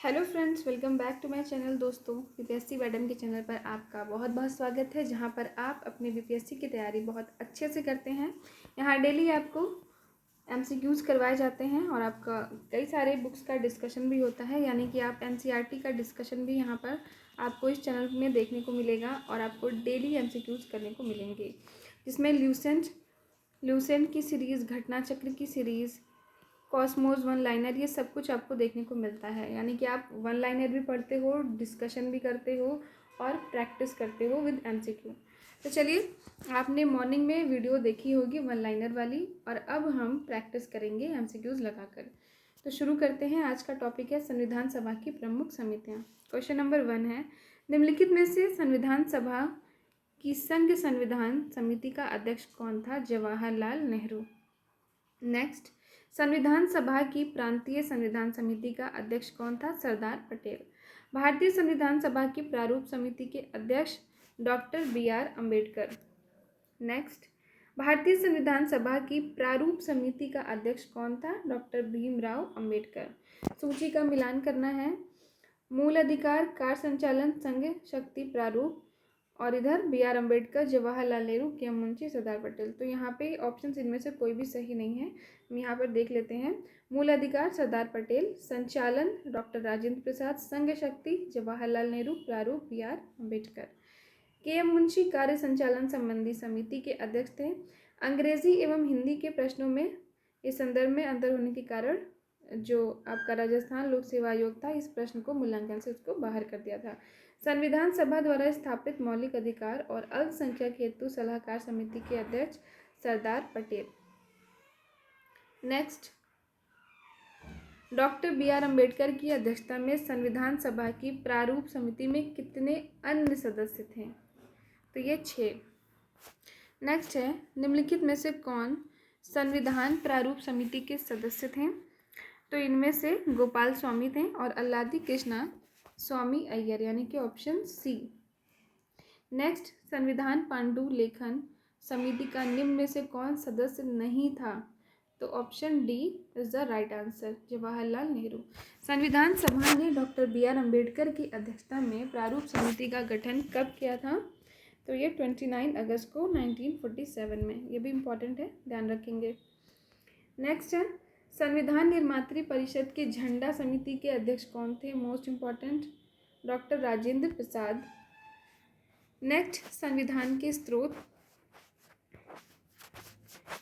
Hello friends, welcome back to my channel. दोस्तों, BPSC madam के channel पर आपका बहुत बहुत स्वागत है, जहां पर आप अपने बीपीएससी की तैयारी बहुत अच्छे से करते हैं। यहां डेली आपको एमसीक्यूज़ करवाए जाते हैं और आपका कई सारे बुक्स का डिस्कशन भी होता है, यानी कि आप एनसीईआरटी का डिस्कशन भी यहां पर आपको इस चैनल में देखने को मिलेगा और आपको डेली एमसीक्यूज़ करने को मिलेंगे, जिसमें ल्यूसेंट की सीरीज़, घटना चक्र की सीरीज़, कॉस्मोस वन लाइनर, ये सब कुछ आपको देखने को मिलता है। यानी कि आप वन लाइनर भी पढ़ते हो, डिस्कशन भी करते हो और प्रैक्टिस करते हो विद एमसीक्यू। तो चलिए, आपने मॉर्निंग में वीडियो देखी होगी वन लाइनर वाली, और अब हम प्रैक्टिस करेंगे एमसीक्यूज लगाकर। तो शुरू करते हैं। आज का टॉपिक है संविधान सभा की प्रमुख समितियाँ। क्वेश्चन नंबर 1 है, निम्नलिखित में से संविधान सभा की संघ संविधान समिति का अध्यक्ष कौन था? जवाहरलाल नेहरू। नेक्स्ट, संविधान सभा की प्रांतीय संविधान समिति का अध्यक्ष कौन था? सरदार पटेल। भारतीय संविधान सभा की प्रारूप समिति के अध्यक्ष डॉक्टर BR अम्बेडकर। नेक्स्ट, भारतीय संविधान सभा की प्रारूप समिति का अध्यक्ष कौन था? डॉक्टर भीमराव अम्बेडकर। सूची का मिलान करना है। मूल अधिकार, कार्य संचालन, संघ शक्ति, प्रारूप, और इधर BR अम्बेडकर, जवाहरलाल नेहरू, KM मुंशी, सरदार पटेल। तो यहाँ पे ऑप्शन इनमें से कोई भी सही नहीं है। हम यहाँ पर देख लेते हैं। मूल अधिकार सरदार पटेल, संचालन डॉक्टर राजेंद्र प्रसाद, संघ शक्ति जवाहरलाल नेहरू, प्रारूप BR अम्बेडकर। KM मुंशी कार्य संचालन संबंधी समिति के अध्यक्ष थे। अंग्रेजी एवं हिंदी के प्रश्नों में इस संदर्भ में अंतर होने के कारण जो आपका राजस्थान लोक सेवा आयोग था, इस प्रश्न को मूल्यांकन से उसको बाहर कर दिया था। संविधान सभा द्वारा स्थापित मौलिक अधिकार और अल्पसंख्यक हेतु सलाहकार समिति के अध्यक्ष Sardar Patel. Next, doctor BR Ambedkar की अध्यक्षता में संविधान सभा की प्रारूप समिति में कितने अन्य सदस्य थे? तो ये 6। नेक्स्ट है, निम्नलिखित में से कौन संविधान प्रारूप समिति के सदस्य थे? तो इनमें से गोपाल स्वामी थे और अल्लादी कृष्णा स्वामी अय्यर, यानी कि ऑप्शन सी। नेक्स्ट, संविधान पांडुलेखन समिति का निम्न में से कौन सदस्य नहीं था? तो option D is the right answer, Jawaharlal Nehru. संविधान सभा ने डॉक्टर BR अम्बेडकर की अध्यक्षता में प्रारूप समिति का गठन कब किया था? तो ये 29 अगस्त को 1947 में। ये भी इम्पॉर्टेंट है, ध्यान रखेंगे। नेक्स्ट है, संविधान निर्मात्री परिषद के झंडा समिति के अध्यक्ष कौन थे? Most important, doctor Rajendra Prasad. Next, संविधान के स्रोत।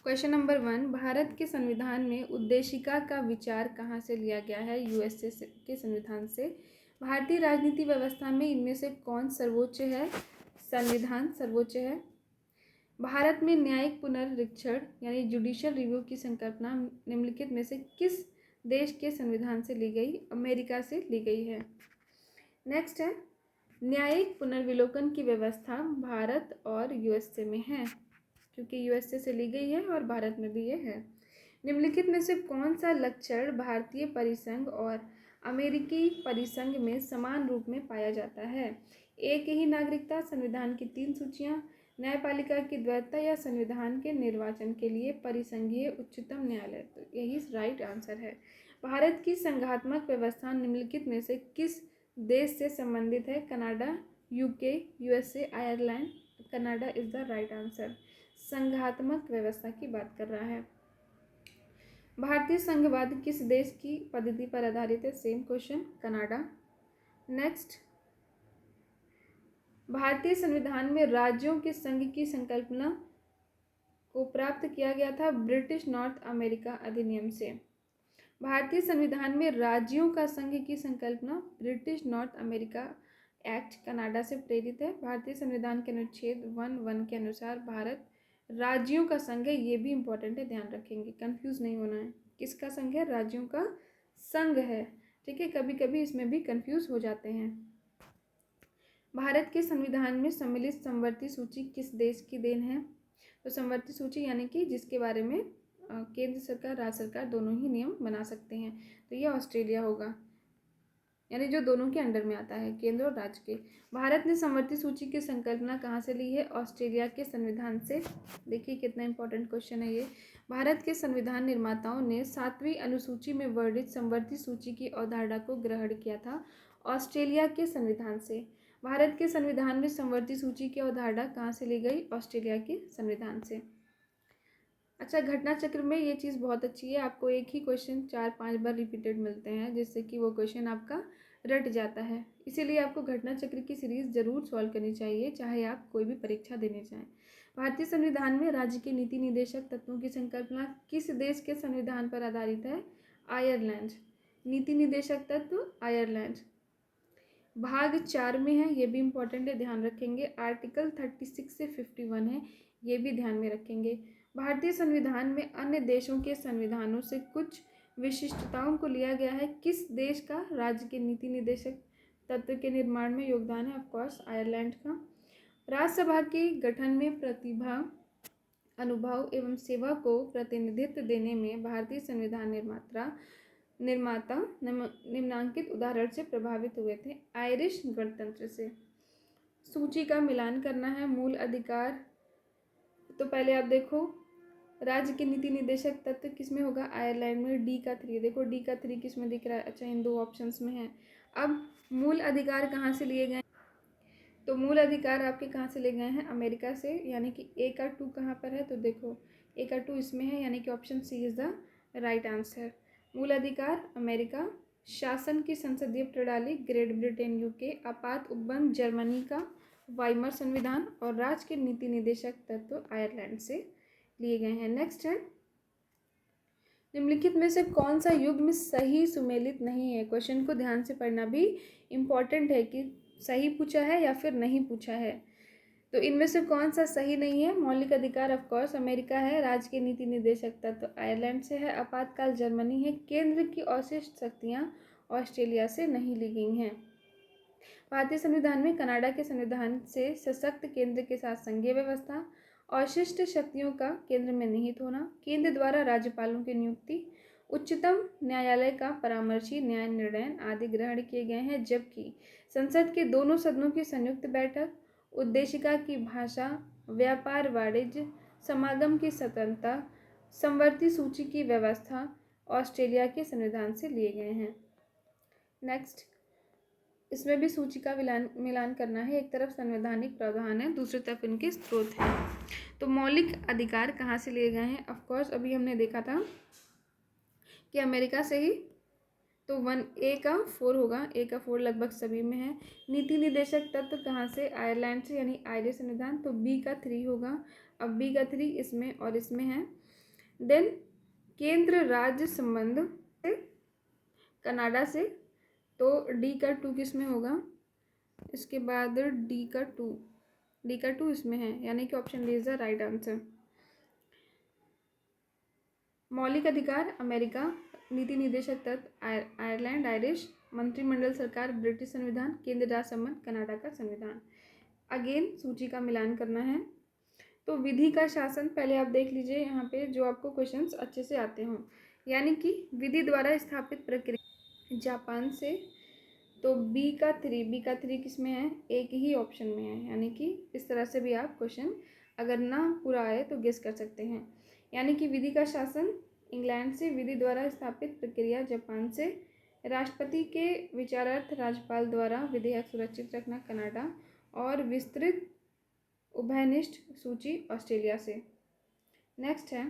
क्वेश्चन नंबर 1, भारत के संविधान में उद्देशिका का विचार कहाँ से लिया गया है? USA के संविधान से। भारतीय राजनीति व्यवस्था में इनमें से कौन सर्वोच्च है? संविधान सर्वोच्च है। भारत में न्यायिक पुनरीक्षण यानी जुडिशियल रिव्यू की संकल्पना निम्नलिखित में से किस देश के संविधान से ली गई? अमेरिका से ली गई है। नेक्स्ट है, न्यायिक पुनर्विलोकन की व्यवस्था भारत और USA में है, क्योंकि USA से ली गई है और भारत में भी ये है। निम्नलिखित में से कौन सा लक्षण भारतीय परिसंघ और अमेरिकी परिसंघ में समान रूप में पाया जाता है? एक ही नागरिकता, संविधान की 3 सूचियाँ, न्यायपालिका की द्वैतता, या संविधान के निर्वाचन के लिए परिसंघीय उच्चतम न्यायालय। तो यही राइट आंसर है। भारत की संघात्मक व्यवस्था निम्नलिखित में से किस देश से संबंधित है? Canada, UK, USA, Ireland. Canada is the right answer. संघात्मक व्यवस्था की बात कर रहा है। भारतीय संघवाद किस देश की पद्धति पर आधारित है? Same question, Canada. नेक्स्ट, भारतीय संविधान में राज्यों के संघ की संकल्पना को प्राप्त किया गया था ब्रिटिश नॉर्थ अमेरिका अधिनियम से। भारतीय संविधान में राज्यों का संघ की संकल्पना British north America act Canada से प्रेरित है। भारतीय संविधान के अनुच्छेद 1(1) के अनुसार भारत राज्यों का संघ है। ये भी इंपॉर्टेंट है, ध्यान रखेंगे, कंफ्यूज नहीं होना है। किसका संघ है? राज्यों का संघ है। ठीक है, कभी कभी इसमें भी कंफ्यूज हो जाते हैं। भारत के संविधान में सम्मिलित समवर्ती सूची किस देश की देन है? तो समवर्ती सूची यानी कि जिसके बारे में केंद्र सरकार, राज्य सरकार दोनों ही नियम बना सकते हैं। तो ये ऑस्ट्रेलिया होगा, यानी जो दोनों के अंडर में आता है, केंद्र और राज्य के। भारत ने समवर्ती सूची की संकल्पना कहाँ से ली है? ऑस्ट्रेलिया के संविधान से। देखिए कितना इंपॉर्टेंट क्वेश्चन है ये। भारत के संविधान निर्माताओं ने 7वीं अनुसूची में वर्णित समवर्ती सूची की अवधारणा को ग्रहण किया था ऑस्ट्रेलिया के संविधान से। भारत के संविधान में समवर्ती सूची की अवधारणा कहाँ से ली गई? ऑस्ट्रेलिया के संविधान से। अच्छा, घटना चक्र में ये चीज़ बहुत अच्छी है, आपको एक ही क्वेश्चन 4-5 बार रिपीटेड मिलते हैं, जिससे कि वो क्वेश्चन आपका रट जाता है। इसीलिए आपको घटना चक्र की सीरीज़ ज़रूर सॉल्व करनी चाहिए, चाहे आप कोई भी परीक्षा देने जाएं। भारतीय संविधान में राज्य के नीति निदेशक तत्वों की संकल्पना किस देश के संविधान पर आधारित है? आयरलैंड। नीति निदेशक तत्व आयरलैंड। भाग 4 में है, ये भी इम्पोर्टेंट है, ध्यान रखेंगे। आर्टिकल 36 से 51 है, ये भी ध्यान में रखेंगे। भारतीय संविधान में अन्य देशों के संविधानों से कुछ विशिष्टताओं को लिया गया है। किस देश का राज्य के नीति निदेशक तत्व के निर्माण में योगदान है? ऑफकोर्स आयरलैंड का। राज्यसभा के गठन में प्रतिभा, अनुभव एवं सेवा को प्रतिनिधित्व देने में भारतीय संविधान निर्माता निम्नांकित उदाहरण से प्रभावित हुए थे। आयरिश गणतंत्र से। सूची का मिलान करना है। मूल अधिकार, तो पहले आप देखो राज्य के नीति निदेशक तत्व किस में होगा? आयरलैंड में। डी का 3, देखो डी का 3 किस में दिख रहा है? अच्छा, इन 2 ऑप्शंस में है। अब मूल अधिकार कहाँ से लिए गए? तो मूल अधिकार आपके कहाँ से लिए गए हैं? अमेरिका से, यानी कि ए का 2 कहाँ पर है? तो देखो ए का 2 इसमें है, यानी कि option C is the right answer. मूल अधिकार अमेरिका। शासन की संसदीय प्रणाली ग्रेट ब्रिटेन यूके। आपात उपबंध जर्मनी का वाइमर संविधान। और राज्य के नीति निदेशक तत्व आयरलैंड से लिए गए हैं। नेक्स्ट है, निम्नलिखित में से कौन सा युग्म सही सुमेलित नहीं है? क्वेश्चन को ध्यान से पढ़ना भी इम्पॉर्टेंट है कि सही पूछा है या फिर नहीं पूछा है। तो इनमें से कौन सा सही नहीं है? मौलिक अधिकार ऑफकोर्स अमेरिका है। राज्य के नीति निदेशक तत्व आयरलैंड से है। आपातकाल जर्मनी है। केंद्र की अवशिष्ट शक्तियाँ ऑस्ट्रेलिया से नहीं ली गई हैं। भारतीय संविधान में कनाडा के संविधान से सशक्त केंद्र के साथ संघीय व्यवस्था, अवशिष्ट शक्तियों का केंद्र में निहित होना, केंद्र द्वारा राज्यपालों की नियुक्ति, उच्चतम न्यायालय का परामर्शी न्याय निर्णय आदि ग्रहण किए गए हैं। जबकि संसद के दोनों सदनों की संयुक्त बैठक, उद्देशिका की भाषा, व्यापार वाणिज्य, समागम की स्वतंत्रता, समवर्ती सूची की व्यवस्था ऑस्ट्रेलिया के संविधान से लिए गए हैं। नेक्स्ट, इसमें भी सूची का मिलान करना है। एक तरफ संवैधानिक प्रावधान है, दूसरी तरफ इनके स्रोत हैं। तो मौलिक अधिकार कहाँ से लिए गए हैं? ऑफकोर्स अभी हमने देखा था कि अमेरिका से ही, तो 1 ए का 4 होगा। ए का 4 लगभग सभी में है। नीति निदेशक तत्व कहाँ से? आयरलैंड से, यानी आयरिश संविधान। तो बी का 3 होगा। अब बी का 3 इसमें और इसमें है। देन केंद्र राज्य संबंध से कनाडा से, तो डी का 2 किस में होगा? इसके बाद डी का 2 इसमें है, यानी कि option D is the right answer. मौलिक अधिकार अमेरिका, नीति निदेशक तत्व आयरलैंड आयरिश, मंत्रिमंडल सरकार ब्रिटिश संविधान, केंद्र राज्य संबंध कनाडा का संविधान। अगेन सूची का मिलान करना है। तो विधि का शासन पहले आप देख लीजिए, यहाँ पे जो आपको क्वेश्चंस अच्छे से आते हों, यानी कि विधि द्वारा स्थापित प्रक्रिया जापान से। तो बी का 3 किस में है? एक ही ऑप्शन में है, यानी कि इस तरह से भी आप क्वेश्चन अगर ना पूरा आए तो गेस कर सकते हैं। यानी कि विधि का शासन इंग्लैंड से, विधि द्वारा स्थापित प्रक्रिया जापान से, राष्ट्रपति के विचारार्थ राज्यपाल द्वारा विधेयक सुरक्षित रखना कनाडा, और विस्तृत उभयनिष्ठ सूची ऑस्ट्रेलिया से। नेक्स्ट है,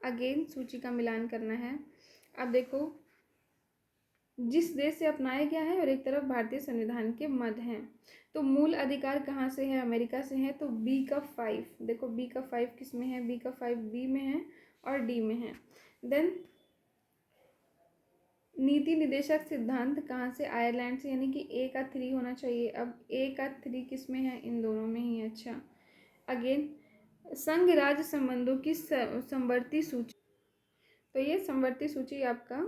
अगेन सूची का मिलान करना है। अब देखो, जिस देश से अपनाया गया है और एक तरफ भारतीय संविधान के मद हैं। तो मूल अधिकार कहाँ से है? अमेरिका से है। तो बी का 5, देखो बी का 5 किस में है? बी का 5 बी में है और डी में है। देन नीति निदेशक सिद्धांत कहाँ से? आयरलैंड से, यानी कि ए का 3 होना चाहिए। अब ए का 3 किस में है? इन दोनों में ही है। अच्छा, अगेन संघ राज्य संबंधों की समवर्ती सूची, तो ये समवर्ती सूची आपका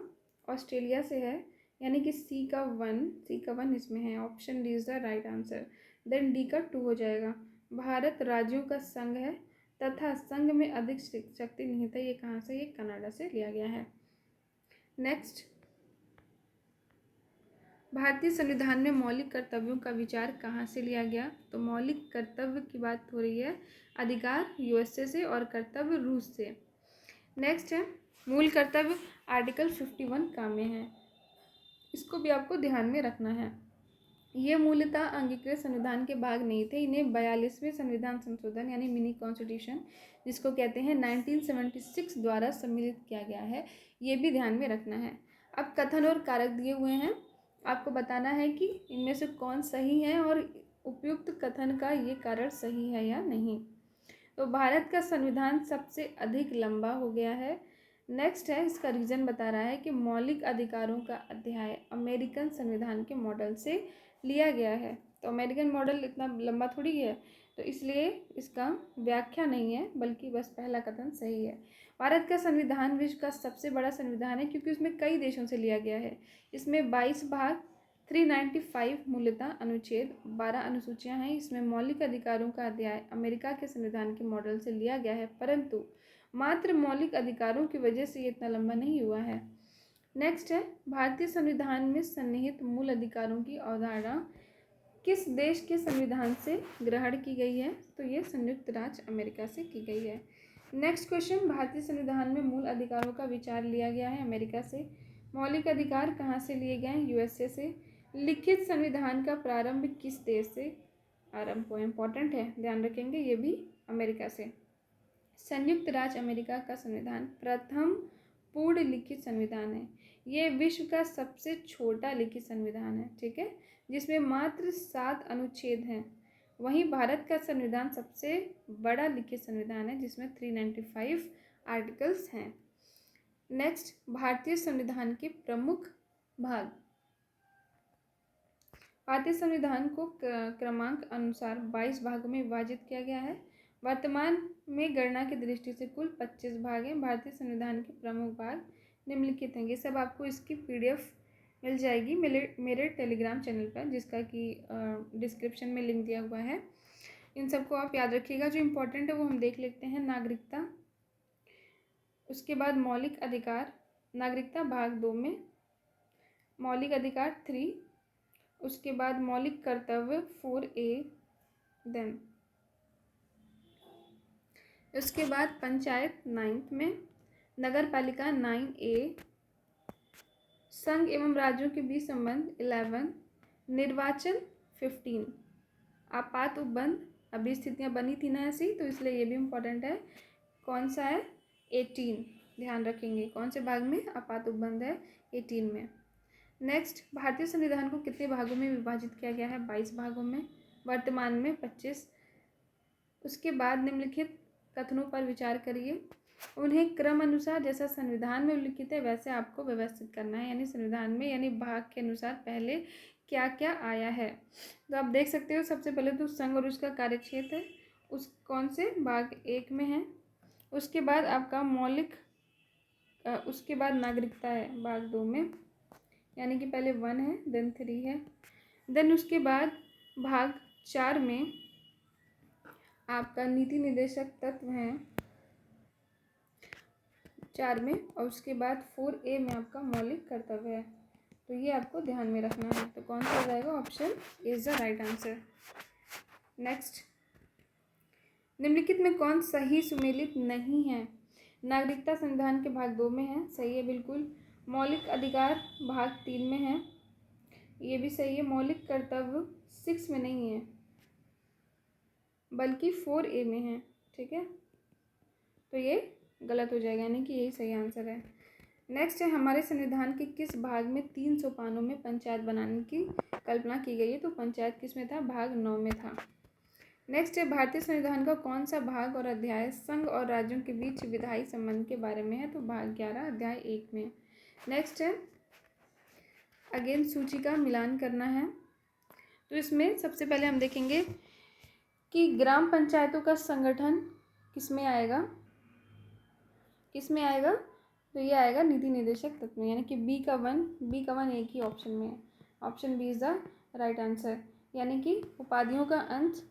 ऑस्ट्रेलिया से है, यानी कि सी का 1 इसमें है। Option D is the right answer. Then D का 2 हो जाएगा। भारत राज्यों का संघ है तथा संघ में अधिक शक्ति निहित है। ये कहाँ से? ये कनाडा से लिया गया है। नेक्स्ट, भारतीय संविधान में मौलिक कर्तव्यों का विचार कहाँ से लिया गया? तो मौलिक कर्तव्य की बात हो रही है, अधिकार यूएसए से और कर्तव्य रूस से। नेक्स्ट है मूल कर्तव्य, आर्टिकल 51 कहाँ में है? इसको भी आपको ध्यान में रखना है। ये मूलतः अंगीकृत संविधान के भाग नहीं थे, इन्हें 42वें संविधान संशोधन यानी मिनी कॉन्स्टिट्यूशन जिसको कहते हैं 1976 द्वारा सम्मिलित किया गया है, ये भी ध्यान में रखना है। अब कथन और कारक दिए हुए हैं, आपको बताना है कि इनमें से कौन सही है और उपयुक्त कथन का ये कारण सही है या नहीं। तो भारत का संविधान सबसे अधिक लंबा हो गया है। नेक्स्ट है, इसका रीज़न बता रहा है कि मौलिक अधिकारों का अध्याय अमेरिकन संविधान के मॉडल से लिया गया है। तो अमेरिकन मॉडल इतना लंबा थोड़ी है, तो इसलिए इसका व्याख्या नहीं है, बल्कि बस पहला कथन सही है। भारत का संविधान विश्व का सबसे बड़ा संविधान है क्योंकि उसमें कई देशों से लिया गया है। इसमें 22 भाग, 395 मूलतः अनुच्छेद, 12 अनुसूचियां हैं। इसमें मौलिक अधिकारों का अध्याय अमेरिका के संविधान के मॉडल से लिया गया है, परंतु मात्र मौलिक अधिकारों की वजह से ये इतना लंबा नहीं हुआ है। नेक्स्ट है, भारतीय संविधान में सन्निहित मूल अधिकारों की अवधारणा किस देश के संविधान से ग्रहण की गई है? तो ये संयुक्त राज्य अमेरिका से की गई है। नेक्स्ट क्वेश्चन, भारतीय संविधान में मूल अधिकारों का विचार लिया गया है अमेरिका से। मौलिक अधिकार कहाँ से लिए गए हैं? यूएसए से। लिखित संविधान का प्रारंभ किस देश से? आरंभ इम्पॉर्टेंट है, ध्यान रखेंगे, ये भी अमेरिका से। संयुक्त राज्य अमेरिका का संविधान प्रथम पूर्ण लिखित संविधान है। ये विश्व का सबसे छोटा लिखित संविधान है, ठीक है, जिसमें मात्र 7 अनुच्छेद हैं। वहीं भारत का संविधान सबसे बड़ा लिखित संविधान है जिसमें 395 आर्टिकल्स हैं। नेक्स्ट, भारतीय संविधान के प्रमुख भाग। भारतीय संविधान को क्रमांक अनुसार 22 भागों में विभाजित किया गया है। वर्तमान में गणना की दृष्टि से कुल 25 भाग हैं। भारतीय संविधान के प्रमुख भाग निम्नलिखित हैं। ये सब आपको इसकी PDF मिल जाएगी मेरे टेलीग्राम चैनल पर, जिसका कि डिस्क्रिप्शन में लिंक दिया हुआ है। इन सबको आप याद रखिएगा। जो इम्पोर्टेंट है वो हम देख लेते हैं। नागरिकता, उसके बाद मौलिक अधिकार, नागरिकता भाग 2 में मौलिक अधिकार 3, उसके बाद मौलिक कर्तव्य 4A, देन उसके बाद पंचायत 9th में, नगर पालिका 9A, संघ एवं राज्यों के बीच संबंध 11, निर्वाचन 15, आपात उपबंध, अभी स्थितियाँ बनी थी ना ऐसी, तो इसलिए ये भी इम्पोर्टेंट है। कौन सा है? 18, ध्यान रखेंगे कौन से भाग में आपात उपबंध है? 18 में। नेक्स्ट, भारतीय संविधान को कितने भागों में विभाजित किया गया है? 22 भागों में, वर्तमान में 25। उसके बाद निम्नलिखित कथनों पर विचार करिए। उन्हें क्रम अनुसार जैसा संविधान में उल्लिखित है वैसे आपको व्यवस्थित करना है, यानी संविधान में यानी भाग के अनुसार पहले क्या क्या आया है। तो आप देख सकते हो, सबसे पहले तो संघ और उसका कार्यक्षेत्र है, उस कौन से भाग 1 में है। उसके बाद आपका मौलिक, उसके बाद नागरिकता है भाग 2 में, यानी कि पहले 1 है, देन 3 है, देन उसके बाद भाग 4 में आपका नीति निर्देशक तत्व हैं 4 में, और उसके बाद 4A में आपका मौलिक कर्तव्य है। तो ये आपको ध्यान में रखना है। तो कौन सा हो जाएगा? Option is the right answer. Next, निम्नलिखित में कौन सही सुमेलित नहीं है? नागरिकता संविधान के भाग 2 में है, सही है बिल्कुल। मौलिक अधिकार भाग 3 में है, ये भी सही है। मौलिक कर्तव्य 6 में नहीं है बल्कि 4A में है, ठीक है, तो ये गलत हो जाएगा, यानी कि यही सही आंसर है। नेक्स्ट है, हमारे संविधान के किस भाग में 3 सोपानों में पंचायत बनाने की कल्पना की गई है? तो पंचायत किस में था? भाग 9 में था। नेक्स्ट है, भारतीय संविधान का कौन सा भाग और अध्याय संघ और राज्यों के बीच विधायी संबंध के बारे में है? तो भाग 11 अध्याय 1 में। नेक्स्ट है, अगेन सूची का मिलान करना है। तो इसमें सबसे पहले हम देखेंगे कि ग्राम पंचायतों का संगठन किस में आएगा, किस में आएगा? तो ये आएगा नीति निर्देशक तत्व में, यानी कि बी का वन एक ही ऑप्शन में है। Option B is the right answer. यानी कि उपाधियों का अंत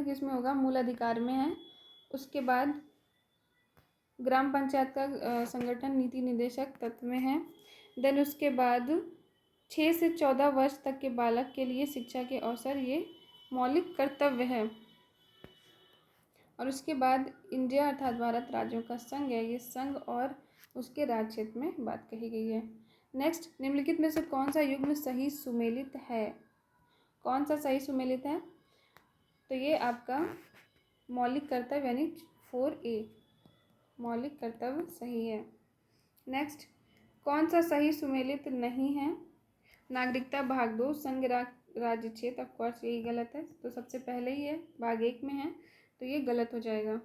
किस में होगा? मूल अधिकार में है। उसके बाद ग्राम पंचायत का संगठन नीति निर्देशक तत्व में है। देन उसके बाद 6 से 14 वर्ष तक के बालक के लिए शिक्षा के अवसर, ये मौलिक कर्तव्य है। और उसके बाद इंडिया अर्थात भारत राज्यों का संघ है, ये संघ और उसके राज्य क्षेत्र में बात कही गई है। नेक्स्ट, निम्नलिखित में से कौन सा युग्म सही सुमेलित है? कौन सा सही सुमेलित है? तो ये आपका मौलिक कर्तव्य यानी 4A, मौलिक कर्तव्य सही है। नेक्स्ट, कौन सा सही सुमेलित नहीं है? नागरिकता भाग 2 संघ राज्य क्षेत्र, ऑफकोर्स यही गलत है, तो सबसे पहले ही है भाग 1 में है, तो ये गलत हो जाएगा।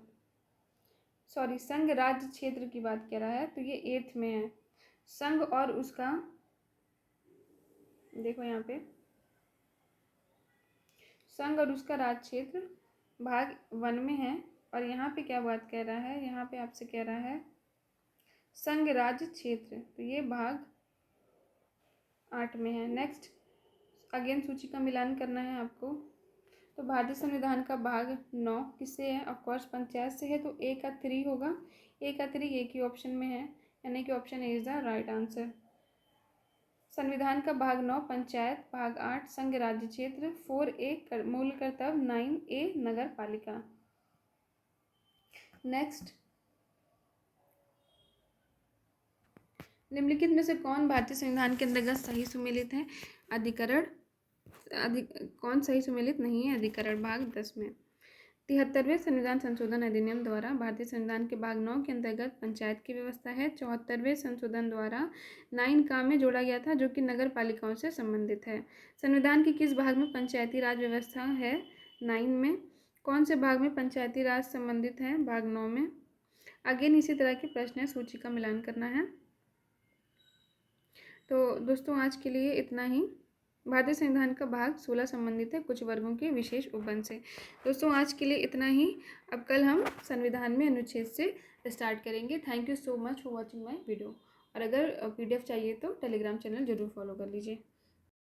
सॉरी, संघ राज्य क्षेत्र की बात कर रहा है, तो ये 8th में है। संघ और उसका, देखो यहाँ पे, संघ और उसका राज्य क्षेत्र भाग 1 में है, और यहाँ पे क्या बात कह रहा है? यहाँ पे आपसे कह रहा है संघ राज्य क्षेत्र, तो ये भाग 8 में है। नेक्स्ट, अगेन सूची का मिलान करना है आपको। तो भारतीय संविधान का भाग 9 किससे है? ऑफकोर्स पंचायत से है, तो A का 3 होगा। A का 3 एक ही ऑप्शन में है, यानी कि option A is the right answer. संविधान का भाग 9 पंचायत, भाग 8 संघ राज्य क्षेत्र, 4A मूल कर्तव्य, 9A नगर पालिका। नेक्स्ट, निम्नलिखित में से कौन भारतीय संविधान के अंतर्गत सही सुमेलित है? अधिकरण कौन सही सुमेलित नहीं है? अधिकरण भाग 10 में। 73वें संविधान संशोधन अधिनियम द्वारा भारतीय संविधान के भाग 9 के अंतर्गत पंचायत की व्यवस्था है। 74वें संशोधन द्वारा 9 में जोड़ा गया था, जो कि नगर पालिकाओं से संबंधित है। संविधान के किस भाग में पंचायती राज व्यवस्था है? 9 में। कौन से भाग में पंचायती राज संबंधित है? भाग 9 में। अगेन इसी तरह के प्रश्न है, सूची का मिलान करना है। तो दोस्तों आज के लिए इतना ही। भारतीय संविधान का भाग 16 संबंधित है कुछ वर्गों के विशेष उपबंध से। दोस्तों आज के लिए इतना ही। अब कल हम संविधान में अनुच्छेद से स्टार्ट करेंगे। Thank you so much for watching my video. और अगर PDF चाहिए तो टेलीग्राम चैनल ज़रूर फॉलो कर लीजिए।